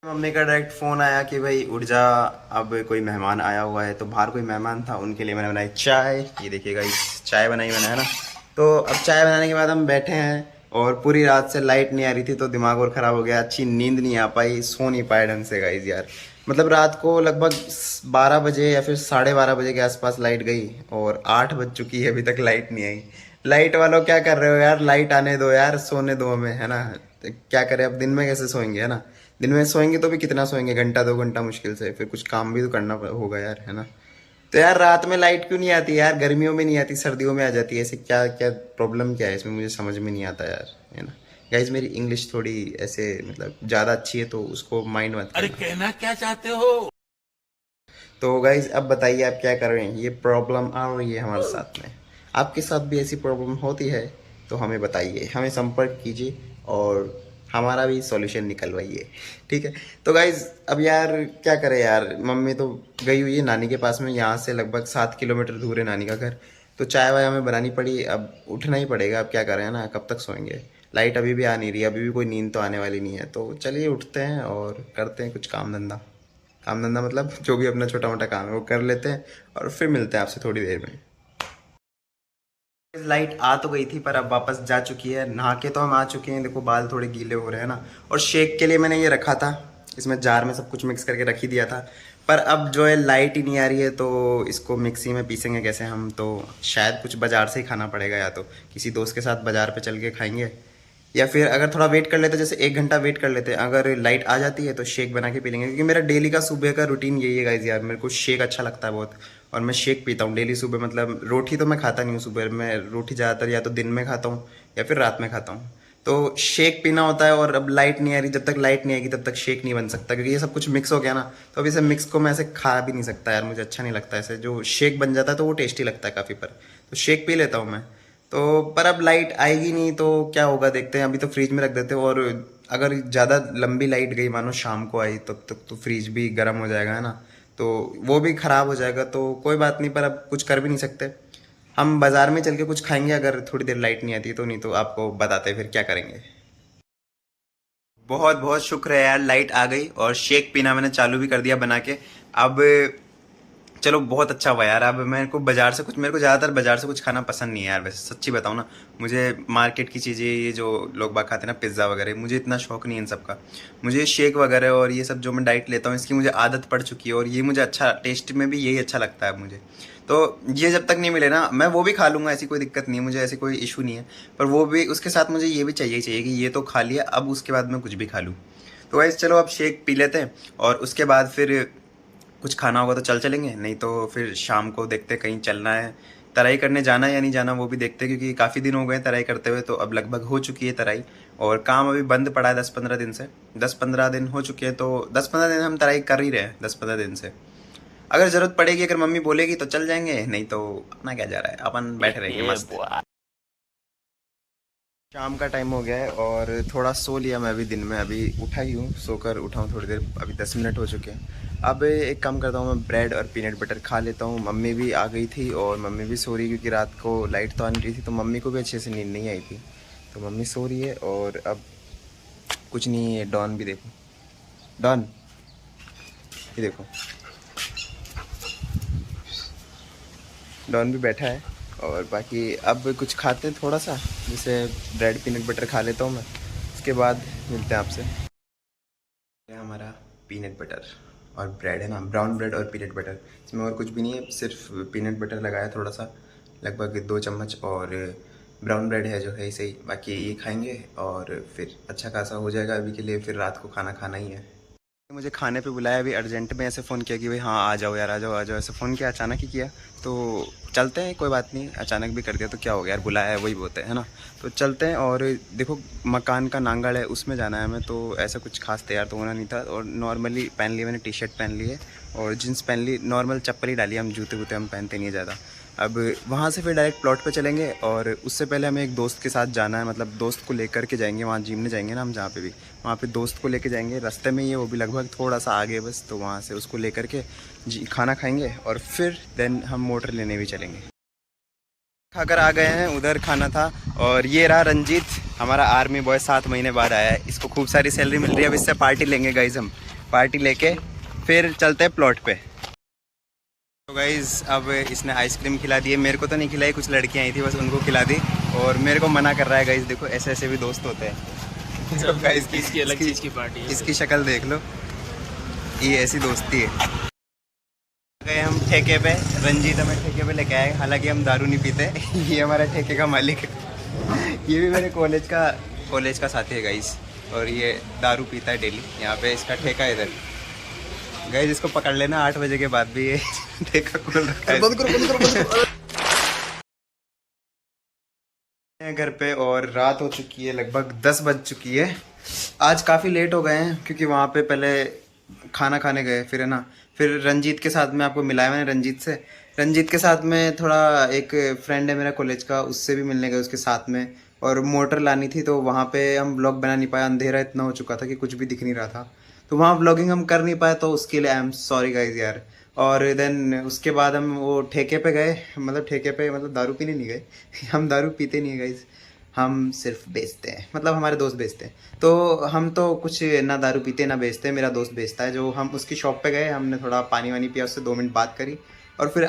Mummy का direct phone आया कि भाई उठ जा, अब कोई मेहमान आया हुआ है। तो बाहर कोई मेहमान था, उनके लिए मैंने बनाई चाय। ये देखिएगा, इस चाय बनाई मैंने, है ना। तो अब चाय बनाने के बाद हम बैठे हैं और पूरी रात से लाइट नहीं आ रही थी तो दिमाग और ख़राब हो गया, अच्छी नींद नहीं आ पाई, सो नहीं पाए ढंग से गाइस यार। मतलब रात को लगभग 12 बजे या फिर 12:30 बजे के आसपास लाइट गई और 8 बज चुकी है, अभी तक लाइट नहीं आई। लाइट वालों क्या कर रहे हो यार, लाइट आने दो यार, सोने दो हमें, है ना। तो क्या करें, अब दिन में कैसे सोएंगे, है ना। दिन में सोएंगे तो भी कितना सोएंगे, घंटा 2 घंटा मुश्किल से, फिर कुछ काम भी तो करना होगा यार, है ना। तो यार रात में लाइट क्यों नहीं आती यार, गर्मियों में नहीं आती, सर्दियों में आ जाती है, ऐसे क्या क्या प्रॉब्लम क्या है इसमें, मुझे समझ में नहीं आता यार, है ना। गाइज मेरी इंग्लिश थोड़ी ऐसे मतलब ज़्यादा अच्छी है तो उसको माइंड मत अरे करना। कहना क्या चाहते हो। तो गाइज अब बताइए आप क्या कर रहे हैं, ये प्रॉब्लम आ रही है हमारे साथ में, आपके साथ भी ऐसी प्रॉब्लम होती है तो हमें बताइए, हमें संपर्क कीजिए और हमारा भी सॉल्यूशन निकलवाइए, ठीक है। तो गाइज अब यार क्या करें यार, मम्मी तो गई हुई है नानी के पास में, यहाँ से लगभग 7 किलोमीटर दूर है नानी का घर। तो चाय वाय हमें बनानी पड़ी, अब उठना ही पड़ेगा, अब क्या करें, है ना, कब तक सोएंगे। लाइट अभी भी आ नहीं रही, अभी भी कोई नींद तो आने वाली नहीं है, तो चलिए उठते हैं और करते हैं कुछ काम धंधा। काम धंधा मतलब जो भी अपना छोटा मोटा काम है वो कर लेते हैं और फिर मिलते हैं आपसे थोड़ी देर में। लाइट आ तो गई थी पर अब वापस जा चुकी है, नहा के तो हम आ चुके हैं, देखो बाल थोड़े गीले हो रहे हैं ना। और शेक के लिए मैंने ये रखा था, इसमें जार में सब कुछ मिक्स करके रख ही दिया था। पर अब जो है लाइट ही नहीं आ रही है तो इसको मिक्सी में पीसेंगे कैसे हम, तो शायद कुछ बाज़ार से ही खाना पड़ेगा, या तो किसी दोस्त के साथ बाज़ार पे चल के खाएंगे, या फिर अगर थोड़ा वेट कर लेते, जैसे 1 घंटा वेट कर लेते हैं, अगर लाइट आ जाती है तो शेक बना के पी लेंगे, क्योंकि मेरा डेली का सुबह का रूटीन यही है गाइज यार, मेरे को शेक अच्छा लगता है बहुत। और मैं शेक पीता हूँ डेली सुबह, मतलब रोटी तो मैं खाता नहीं हूँ सुबह, मैं रोटी ज़्यादातर या तो दिन में खाता हूँ या फिर रात में खाता हूँ। तो शेक पीना होता है, और अब लाइट नहीं आ रही, जब तक लाइट नहीं आएगी तब तक शेक नहीं बन सकता, क्योंकि ये सब कुछ मिक्स हो गया ना। तो अब इसे मिक्स को मैं ऐसे खा भी नहीं सकता यार, मुझे अच्छा नहीं लगता ऐसे, जो शेक बन जाता है तो वो टेस्टी लगता है काफ़ी, पर तो शेक पी लेता हूँ मैं। तो पर अब लाइट आएगी नहीं तो क्या होगा देखते हैं, अभी तो फ्रिज में रख देते हैं, और अगर ज़्यादा लंबी लाइट गई, मानो शाम को आई, तब तक तो फ्रिज भी गर्म हो जाएगा, है ना। तो वो भी ख़राब हो जाएगा, तो कोई बात नहीं, पर अब कुछ कर भी नहीं सकते। हम बाज़ार में चल के कुछ खाएंगे अगर थोड़ी देर लाइट नहीं आती तो, नहीं तो आपको बताते हैं फिर क्या करेंगे। बहुत बहुत शुक्र है यार, लाइट आ गई और शेक पीना मैंने चालू भी कर दिया बना के। अब चलो बहुत अच्छा हुआ यार, अब मेरे को बाजार से कुछ, मेरे को ज़्यादातर बाजार से कुछ खाना पसंद नहीं है यार, वैसे सच्ची बताऊँ ना। मुझे मार्केट की चीज़ें, ये जो लोग बाग खाते हैं ना, पिज़्ज़ा वगैरह, मुझे इतना शौक नहीं है इन सब का। मुझे शेक वगैरह और ये सब जो मैं डाइट लेता हूँ इसकी मुझे आदत पड़ चुकी है, और ये मुझे अच्छा, टेस्ट में भी यही अच्छा लगता है मुझे। तो ये जब तक नहीं मिले ना, मैं वो भी खा लूँगा, ऐसी कोई दिक्कत नहीं है मुझे, ऐसी कोई इशू नहीं है। पर वो भी उसके साथ मुझे ये भी चाहिए चाहिए कि ये तो खा लिया, अब उसके बाद मैं कुछ भी खा लूँ। तो वैसे चलो अब शेक पी लेते हैं और उसके बाद फिर कुछ खाना होगा तो चलेंगे, नहीं तो फिर शाम को देखते कहीं चलना है, तराई करने जाना है या नहीं जाना वो भी देखते, क्योंकि काफ़ी दिन हो गए तराई करते हुए, तो अब लगभग हो चुकी है तराई। और काम अभी बंद पड़ा है 10-15 दिन से, 10-15 दिन हो चुके हैं, तो 10-15 दिन हम तराई कर ही रहे हैं 10-15 दिन से। अगर ज़रूरत पड़ेगी, अगर मम्मी बोलेगी तो चल जाएंगे, नहीं तो अपना क्या जा रहा है, अपन बैठे रहेंगे मस्त। शाम का टाइम हो गया है और थोड़ा सो लिया मैं अभी दिन में, अभी उठा ही हूँ, सोकर उठा हूँ थोड़ी देर, अभी 10 मिनट हो चुके हैं। अब एक काम करता हूँ, मैं ब्रेड और पीनट बटर खा लेता हूँ। मम्मी भी आ गई थी और मम्मी भी सो रही, क्योंकि रात को लाइट तो आ नहीं रही थी, तो मम्मी को भी अच्छे से नींद नहीं आई थी, तो मम्मी सो रही है। और अब कुछ नहीं है, डॉन भी देखो, डॉन ये देखो, डॉन भी बैठा है। और बाकी अब कुछ खाते हैं थोड़ा सा, जैसे ब्रेड पीनट बटर खा लेता हूँ मैं, उसके बाद मिलते हैं आपसे। ये हमारा पीनट बटर और ब्रेड है ना, ब्राउन ब्रेड और पीनट बटर, इसमें और कुछ भी नहीं है, सिर्फ पीनट बटर लगाया थोड़ा सा, लगभग 2 चम्मच, और ब्राउन ब्रेड है जो है इसे ही, बाकी ये खाएंगे और फिर अच्छा खासा हो जाएगा अभी के लिए, फिर रात को खाना खाना ही है। मुझे खाने पे बुलाया, अभी अर्जेंट में ऐसे फ़ोन किया कि भाई हाँ आ जाओ यार, आ जाओ आ जाओ, ऐसे फ़ोन किया, अचानक ही किया। तो चलते हैं, कोई बात नहीं, अचानक भी कर दिया तो क्या हो गया यार, बुलाया है वही बोलते हैं ना। तो चलते हैं, और देखो मकान का नांगड़ है, उसमें जाना है हमें, तो ऐसा कुछ खास तैयार तो होना नहीं था, और नॉर्मली पहन लिया मैंने, टी शर्ट पहन ली है और जीन्स पहन ली, नॉर्मल चप्पल ही डाली, हम जूते वूते हम पहनते नहीं ज़्यादा। अब वहाँ से फिर डायरेक्ट प्लॉट पे चलेंगे, और उससे पहले हमें एक दोस्त के साथ जाना है, मतलब दोस्त को लेकर के जाएंगे, वहाँ जिम में जाएंगे ना हम, जहाँ पे भी, वहाँ पे दोस्त को लेके जाएंगे, रास्ते में ही है वो भी, लगभग थोड़ा सा आगे बस, तो वहाँ से उसको लेकर के जी खाना खाएंगे, और फिर देन हम मोटर लेने भी चलेंगे। खाकर आ गए हैं, उधर खाना था। और ये रहा रंजीत, हमारा आर्मी बॉय, 7 महीने बाद आया है, इसको खूब सारी सैलरी मिल रही है, अब इससे पार्टी लेंगे गाइज हम। पार्टी लेके फिर चलते हैं प्लॉट पे। तो गाइज़ अब इसने आइसक्रीम खिला दी है, मेरे को तो नहीं खिलाई, कुछ लड़कियां आई थी बस उनको खिला दी और मेरे को मना कर रहा है। गाइज़ देखो ऐसे ऐसे भी दोस्त होते हैं। तो गाइज़ इसकी अलग चीज़ की पार्टी है। इसकी शक्ल देख लो, ये ऐसी दोस्ती है। गए हम ठेके पे, रंजीत हमें ठेके पे लेके आए, हालांकि हम दारू नहीं पीते। ये हमारा ठेके का मालिक है। ये भी मेरे कॉलेज का साथी है गाइज़, और ये दारू पीता है डेली। यहाँ पे इसका ठेका है इधर। गाइस इसको पकड़ लेना 8 बजे के बाद भी ये ठेका खोल रखा है। बंद करो। घर पे और रात हो चुकी है, लगभग 10 बज चुकी है। आज काफ़ी लेट हो गए हैं क्योंकि वहाँ पे पहले खाना खाने गए, फिर है ना, फिर रंजीत के साथ में आपको मिलाया मैंने रंजीत के साथ में थोड़ा, एक फ्रेंड है मेरा कॉलेज का, उससे भी मिलने गए उसके साथ में, और मोटर लानी थी तो वहाँ पे हम व्लॉग बना नहीं पाया, अंधेरा इतना हो चुका था कि कुछ भी दिख नहीं रहा था, तो वहाँ व्लॉगिंग हम कर नहीं पाए, तो उसके लिए आई एम सॉरी गाइज यार। और देन उसके बाद हम वो ठेके पे गए, मतलब ठेके पे मतलब दारू पीने नहीं गए। हम दारू पीते नहीं है गाइज, हम सिर्फ बेचते हैं, मतलब हमारे दोस्त बेचते हैं। तो हम तो कुछ ना दारू पीते ना बेचते, मेरा दोस्त बेचता है। जो हम उसकी शॉप पे गए, हमने थोड़ा पानी वानी पिया, उससे 2 मिनट बात करी और फिर